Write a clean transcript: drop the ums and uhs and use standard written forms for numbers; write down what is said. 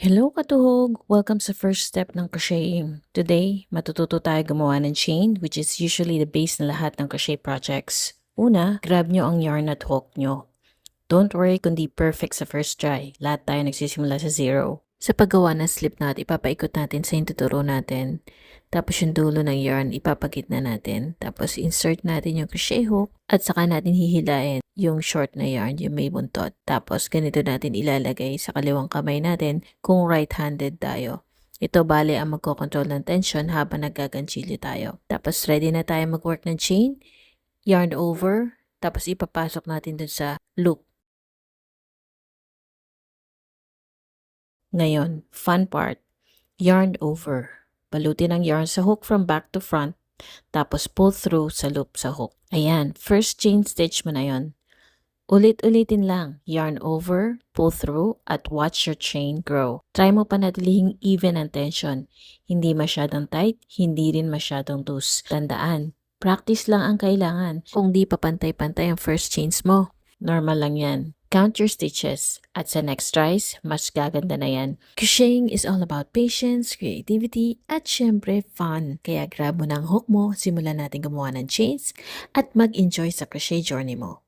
Hello katuhog! Welcome sa first step ng crocheting. Today, matututo tayo gumawa ng chain which is usually the base ng lahat ng crochet projects. Una, grab nyo ang yarn at hook nyo. Don't worry kung di perfect sa first try. Lahat tayo nagsisimula sa zero. Sa paggawa ng slip knot, ipapaikot natin sa yung tuturo natin. Tapos yung dulo ng yarn, ipapagitna natin. Tapos insert natin yung crochet hook at saka natin hihilain yung short na yarn, yung may buntot. Tapos ganito natin ilalagay sa kaliwang kamay natin kung right-handed tayo. Ito bale ang magkocontrol ng tension habang naggaganchilyo tayo. Tapos ready na tayo mag-work ng chain. Yarn over. Tapos ipapasok natin dun sa loop. Ngayon, fun part, yarn over. Balutin ang yarn sa hook from back to front, tapos pull through sa loop sa hook. Ayan, first chain stitch mo na yon. Ulit-ulitin lang, yarn over, pull through, at watch your chain grow. Try mo panatilihing even ang tension. Hindi masyadong tight, hindi rin masyadong loose. Tandaan, practice lang ang kailangan. Kung di pa pantay-pantay ang first chains mo, normal lang yan. Count your stitches. At sa next tries, mas gaganda na yan. Crocheting is all about patience, creativity, at syempre fun. Kaya grab mo na ang hook mo, simulan natin gumawa ng chains, at mag-enjoy sa crochet journey mo.